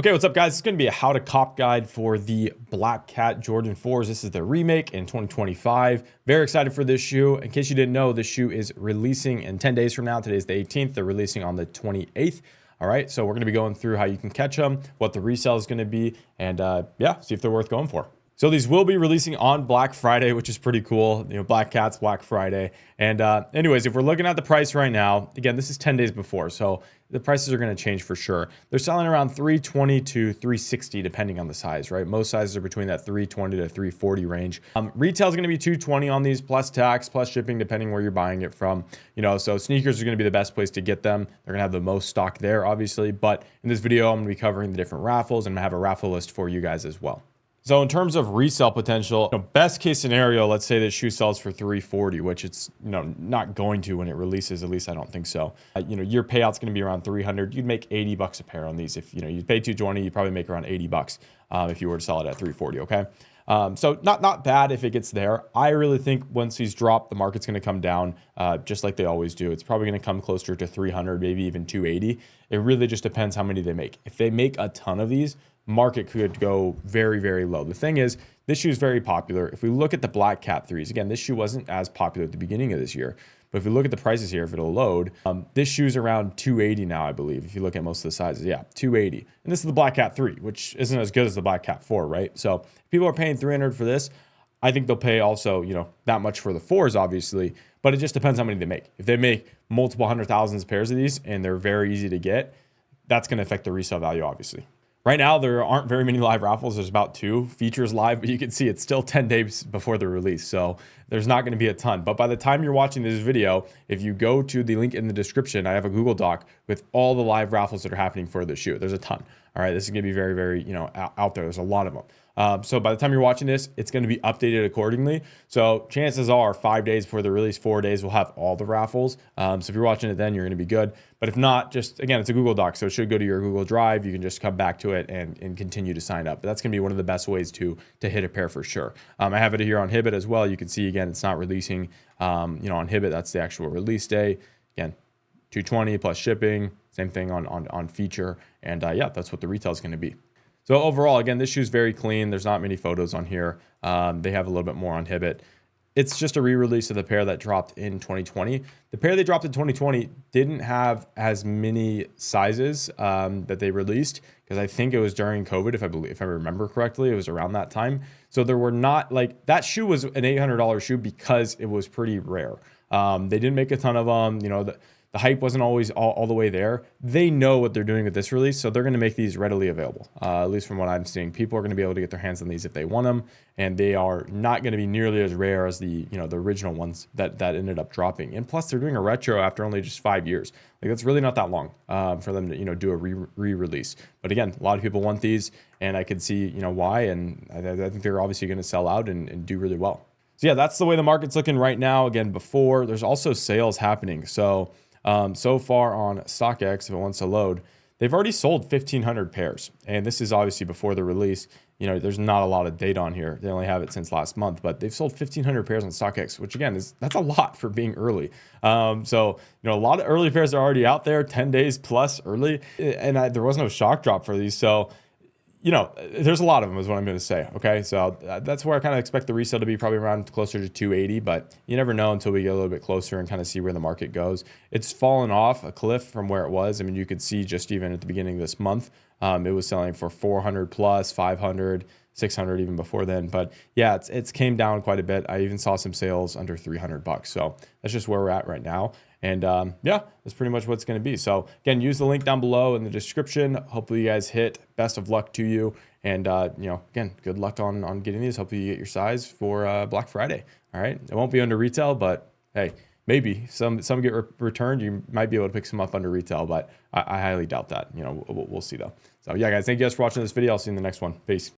Okay, what's up guys? It's going to be a how to cop guide for the Black Cat Jordan 4s. This is the remake in 2025. Very excited for this shoe. In case you didn't know, this shoe is releasing in 10 days from now. Today's the 18th. They're releasing on the 28th. All right, so we're going to be going through how you can catch them, what the resale is going to be, and yeah, see if they're worth going for. So these will be releasing on Black Friday, which is pretty cool. You know, Black Cat's Black Friday. And anyways, if we're looking at the price right now, again, this is 10 days before, so the prices are going to change for sure. They're selling around $320 to $360 depending on the size, right? Most sizes are between that $320 to $340 range. Retail is going to be $220 on these, plus tax, plus shipping, depending where you're buying it from. You know, so sneakers are going to be the best place to get them. They're going to have the most stock there, obviously. But in this video, I'm going to be covering the different raffles, and I'm going to have a raffle list for you guys as well. So in terms of resale potential, best case scenario, let's say this shoe sells for $340, which it's not going to when it releases. At least I don't think so. Your payout's going to be around $300. You'd make $80 a pair on these. If you pay $220, you probably make around $80 if you were to sell it at $340. Okay, so not bad if it gets there. I really think once these drop, the market's going to come down just like they always do. It's probably going to come closer to $300, maybe even $280. It really just depends how many they make. If they make a ton of these, market could go very, very low. The thing is, this shoe is very popular. If we look at the Black Cat 3s, again, this shoe wasn't as popular at the beginning of this year, but if we look at the prices here, if it'll load, this shoe's around $280 now, I believe. If you look at most of the sizes, yeah, $280. And this is the Black Cat 3, which isn't as good as the Black Cat 4, right? So if people are paying $300 for this, I think they'll pay also, that much for the 4s, obviously, but it just depends how many they make. If they make multiple hundred thousands of pairs of these and they're very easy to get, that's going to affect the resale value, obviously. Right now, there aren't very many live raffles. There's about 2 features live, but you can see it's still 10 days before the release. So there's not going to be a ton. But by the time you're watching this video, if you go to the link in the description, I have a Google Doc with all the live raffles that are happening for the shoe. There's a ton. All right, this is going to be very, very, out there. There's a lot of them. So by the time you're watching this, it's going to be updated accordingly. So chances are 5 days before the release, 4 days, we'll have all the raffles. So if you're watching it then, you're going to be good. But if not, just, again, it's a Google Doc, so it should go to your Google Drive. You can just come back to it and continue to sign up. But that's going to be one of the best ways to hit a pair for sure. I have it here on Hibbett as well. You can see, again, it's not releasing, on Hibbett. That's the actual release day. Again, $220 plus shipping. Same thing on feature. And yeah, that's what the retail is going to be. So overall, again, this shoe's very clean. There's not many photos on here. They have a little bit more on Hibbett. It's just a re-release of the pair that dropped in 2020. The pair they dropped in 2020 didn't have as many sizes that they released, because I think it was during COVID, if I remember correctly. It was around that time. So there were not, like, that shoe was an $800 shoe because it was pretty rare. They didn't make a ton of them. The hype wasn't always all the way there. They know what they're doing with this release, so they're going to make these readily available. At least from what I'm seeing, people are going to be able to get their hands on these if they want them, and they are not going to be nearly as rare as the the original ones that ended up dropping. And plus, they're doing a retro after only just 5 years. Like, that's really not that long for them to do a re-release. But again, a lot of people want these, and I can see why, and I think they're obviously going to sell out and do really well. So yeah, that's the way the market's looking right now. Again, before, there's also sales happening. So far on StockX, if it wants to load, they've already sold 1,500 pairs. And this is obviously before the release. There's not a lot of data on here. They only have it since last month, but they've sold 1,500 pairs on StockX, which again, that's a lot for being early. A lot of early pairs are already out there, 10 days plus early. And there was no shock drop for these. So, there's a lot of them is what I'm going to say. Okay. So that's where I kind of expect the resale to be, probably around closer to 280, but you never know until we get a little bit closer and kind of see where the market goes. It's fallen off a cliff from where it was. I mean, you could see just even at the beginning of this month, it was selling for 400 plus, 500, 600 even before then. But yeah, it's came down quite a bit. I even saw some sales under $300. So that's just where we're at right now. And yeah, that's pretty much what it's going to be. So again, use the link down below in the description. Hopefully you guys hit. Best of luck to you. And again, good luck on getting these. Hopefully you get your size for Black Friday. All right. It won't be under retail, but hey, maybe some get returned. You might be able to pick some up under retail, but I highly doubt that. We'll see though. So yeah, guys, thank you guys for watching this video. I'll see you in the next one. Peace.